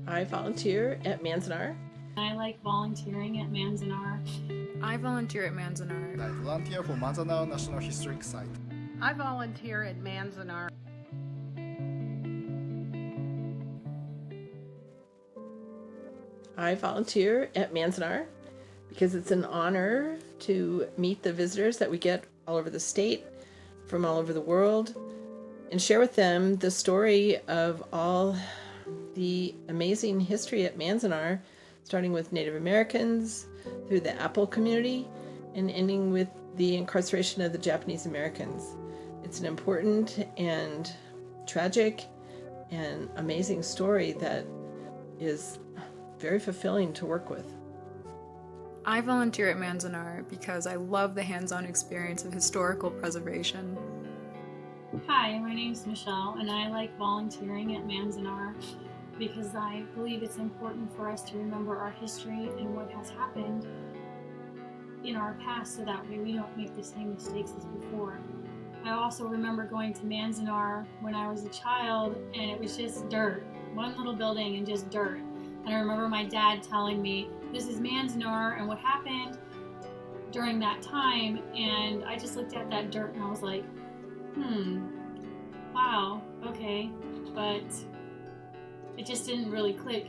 I volunteer at Manzanar. I like volunteering at Manzanar. I volunteer at Manzanar. I volunteer for Manzanar National Historic Site. I volunteer at Manzanar. I volunteer at Manzanar because it's an honor to meet the visitors that we get all over the state, from all over the world, and share with them the story of all the amazing history at Manzanar, starting with Native Americans, through the Apple community, and ending with the incarceration of the Japanese Americans. It's an important and tragic and amazing story that is very fulfilling to work with. I volunteer at Manzanar because I love the hands-on experience of historical preservation. Hi, my name is Michelle, and I like volunteering at Manzanar because I believe it's important for us to remember our history and what has happened in our past so that way we don't make the same mistakes as before. I also remember going to Manzanar when I was a child, and it was just dirt, one little building and just dirt. And I remember my dad telling me, this is Manzanar and what happened during that time, and I just looked at that dirt and I was like, wow, okay, but it just didn't really click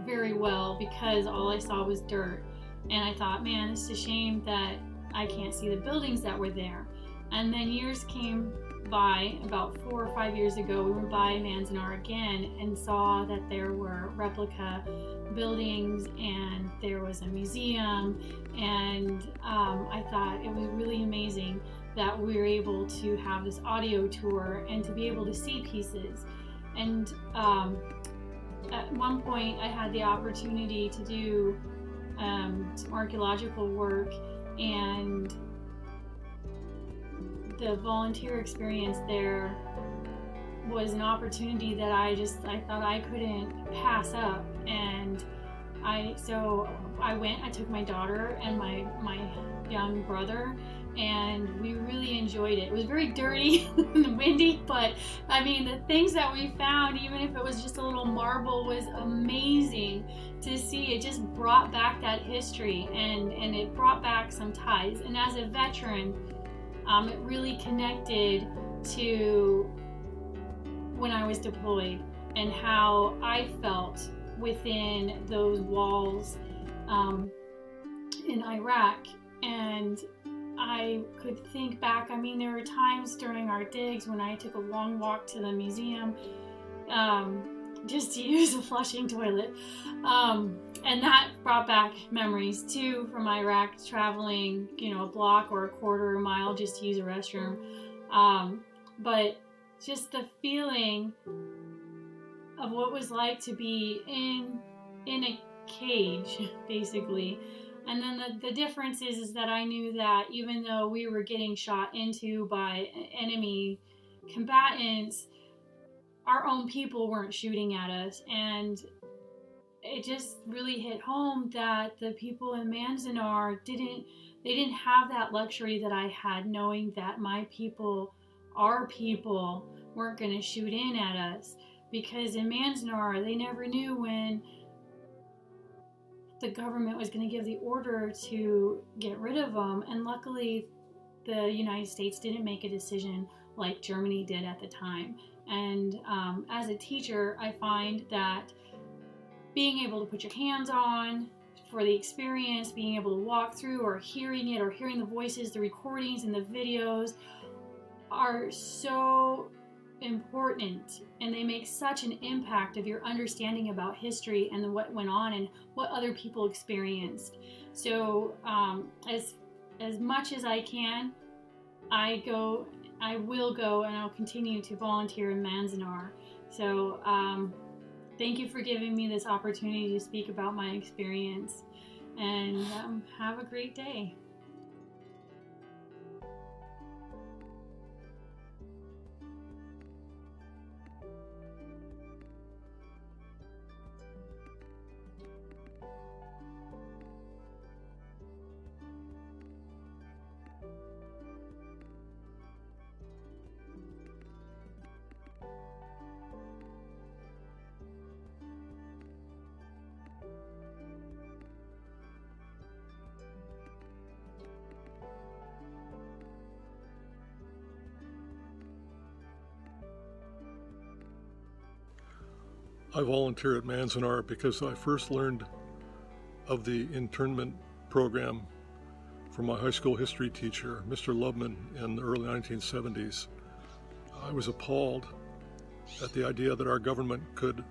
very well because all I saw was dirt. And I thought, man, it's a shame that I can't see the buildings that were there. And then years came by, about 4 or 5 years ago, we went by Manzanar again and saw that there were replica buildings and there was a museum, and I thought it was really amazing that we were able to have this audio tour and to be able to see pieces. And at one point I had the opportunity to do some archaeological work, and the volunteer experience there was an opportunity that I thought I couldn't pass up. And I went, I took my daughter and my young brother, and we really enjoyed it. It was very dirty and windy, but I mean, the things that we found, even if it was just a little marble, was amazing to see. It just brought back that history, and it brought back some ties. And as a veteran, it really connected to when I was deployed and how I felt within those walls in Iraq. And I could think back, I mean, there were times during our digs when I took a long walk to the museum just to use a flushing toilet. And that brought back memories too from Iraq, traveling, a block or a quarter of a mile just to use a restroom. But just the feeling of what it was like to be in a cage, basically. And then the difference is that I knew that even though we were getting shot into by enemy combatants, our own people weren't shooting at us. And it just really hit home that the people in Manzanar didn't have that luxury that I had, knowing that my people, our people, weren't going to shoot in at us. Because in Manzanar, they never knew when the government was going to give the order to get rid of them. And luckily, the United States didn't make a decision like Germany did at the time. And as a teacher, I find that being able to put your hands on for the experience, being able to walk through or hearing it or hearing the voices, the recordings and the videos are so important, and they make such an impact of your understanding about history and what went on and what other people experienced. So as much as I can, I will go and I'll continue to volunteer in Manzanar. So thank you for giving me this opportunity to speak about my experience, and have a great day. I volunteer at Manzanar because I first learned of the internment program from my high school history teacher, Mr. Loveman, in the early 1970s. I was appalled at the idea that our government could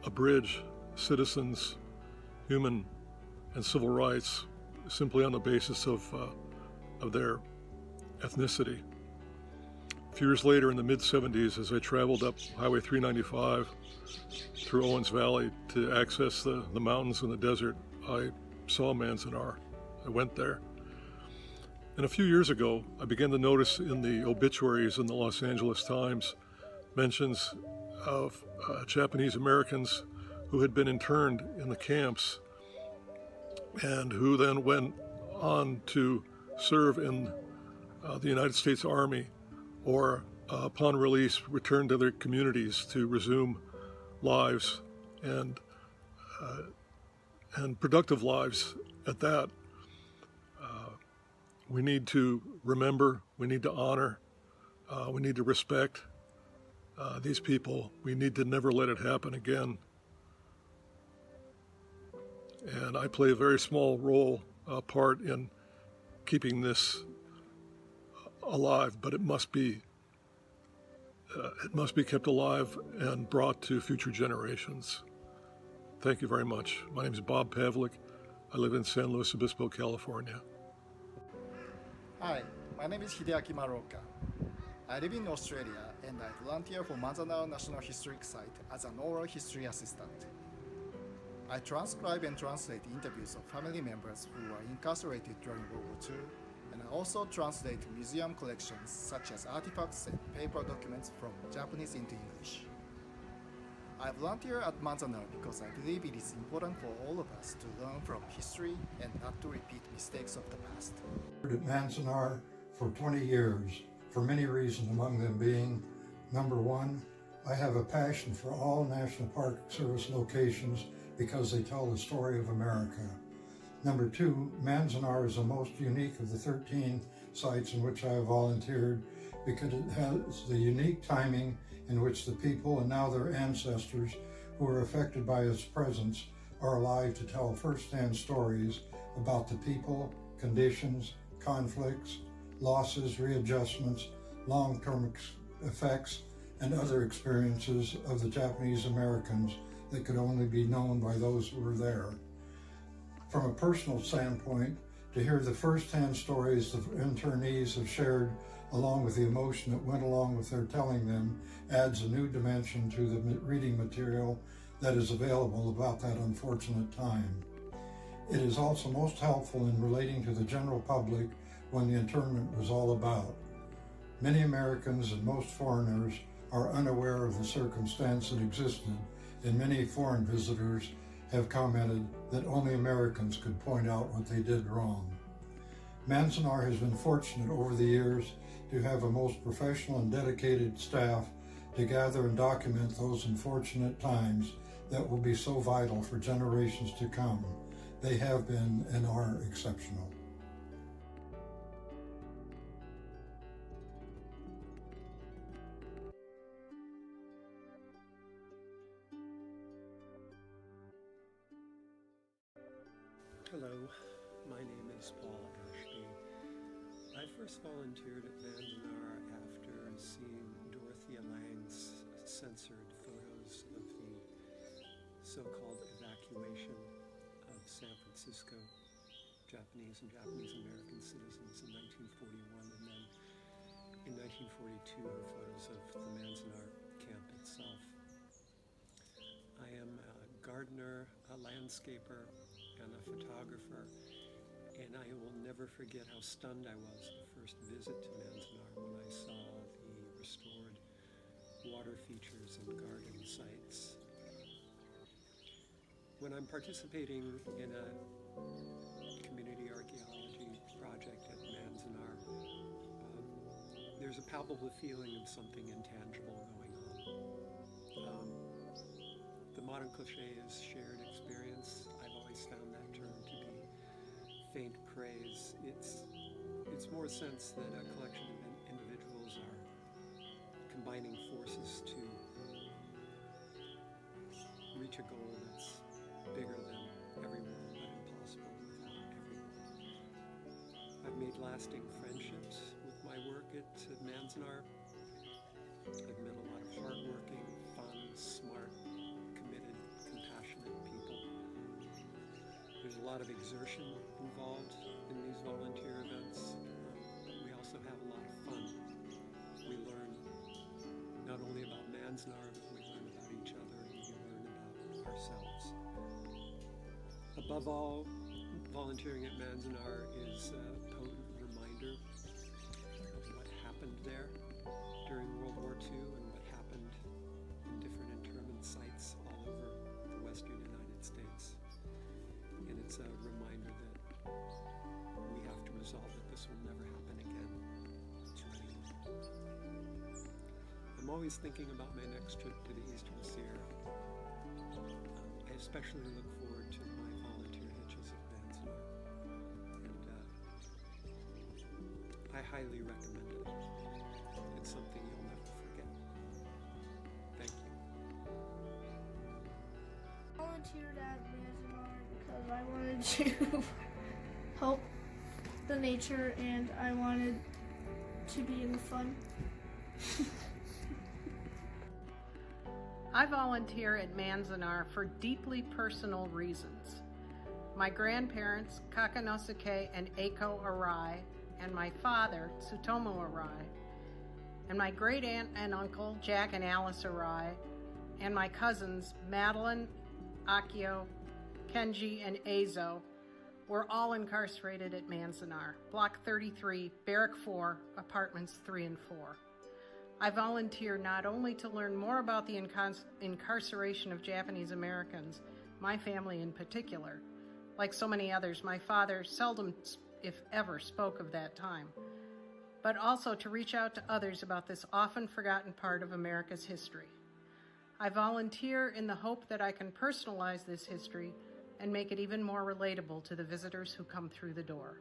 abridge citizens' human and civil rights simply on the basis of their ethnicity. A few years later, in the mid-70s, as I traveled up Highway 395 through Owens Valley to access the mountains and the desert, I saw Manzanar. I went there. And a few years ago, I began to notice in the obituaries in the Los Angeles Times mentions of Japanese Americans who had been interned in the camps and who then went on to serve in the United States Army, or upon release return to their communities to resume lives and productive lives at that. We need to remember, we need to honor, we need to respect these people. We need to never let it happen again. And I play a very small part in keeping this alive, but it must be kept alive and brought to future generations. Thank you very much. My name is Bob Pavlik. I live in San Luis Obispo, California. Hi, my name is Hideaki Maruoka. I live in Australia and I volunteer for Manzanar National Historic Site as an oral history assistant. I transcribe and translate interviews of family members who were incarcerated during World War II, and I also translate museum collections such as artifacts and paper documents from Japanese into English. I volunteer at Manzanar because I believe it is important for all of us to learn from history and not to repeat mistakes of the past. At Manzanar for 20 years, for many reasons, among them being, number one, I have a passion for all National Park Service locations because they tell the story of America. Number two, Manzanar is the most unique of the 13 sites in which I have volunteered because it has the unique timing in which the people and now their ancestors who were affected by its presence are alive to tell first-hand stories about the people, conditions, conflicts, losses, readjustments, long-term effects, and other experiences of the Japanese Americans that could only be known by those who were there. From a personal standpoint, to hear the first-hand stories the internees have shared along with the emotion that went along with their telling them adds a new dimension to the reading material that is available about that unfortunate time. It is also most helpful in relating to the general public when the internment was all about. Many Americans and most foreigners are unaware of the circumstance that existed, and many foreign visitors have commented that only Americans could point out what they did wrong. Manzanar has been fortunate over the years to have a most professional and dedicated staff to gather and document those unfortunate times that will be so vital for generations to come. They have been and are exceptional. Hello, my name is Paul Ashby. I first volunteered at Manzanar after seeing Dorothea Lange's censored photos of the so-called evacuation of San Francisco, Japanese and Japanese American citizens in 1941, and then in 1942 her photos of the Manzanar camp itself. I am a gardener, a landscaper, and a photographer, and I will never forget how stunned I was the first visit to Manzanar when I saw the restored water features and garden sites. When I'm participating in a community archaeology project at Manzanar, there's a palpable feeling of something intangible going on. The modern cliche is shared experience. I've always found that term to be faint praise. It's more a sense that a collection of individuals are combining forces to reach a goal that's bigger than everyone, but impossible without everyone. I've made lasting friendships with my work at Manzanar. I've met a lot of hardworking, fun, smart, committed, compassionate people. There's a lot of exertion involved in these volunteer events, but we also have a lot of fun. We learn not only about Manzanar, but we learn about each other and we learn about ourselves. Above all, volunteering at Manzanar is a potent reminder of what happened there during World War II and what happened in different internment sites all over the western United States. And it's a reminder that we have to resolve that this will never happen again to anyone. I'm always thinking about my next trip to the Eastern Sierra. I especially look forward to my volunteer hitches at Manzanar, and I highly recommend it. It's something you'll never forget. Thank you. I volunteered at Manzanar because I wanted to help the nature and I wanted to be in the fun. I volunteer at Manzanar for deeply personal reasons. My grandparents, Kakanosuke and Eiko Arai, and my father, Tsutomu Arai, and my great aunt and uncle, Jack and Alice Arai, and my cousins, Madeline, Akio, Kenji, and Eizo, were all incarcerated at Manzanar, Block 33, Barrack 4, Apartments 3 and 4. I volunteer not only to learn more about the incarceration of Japanese Americans, my family in particular. Like so many others, my father seldom, if ever, spoke of that time, but also to reach out to others about this often forgotten part of America's history. I volunteer in the hope that I can personalize this history and make it even more relatable to the visitors who come through the door.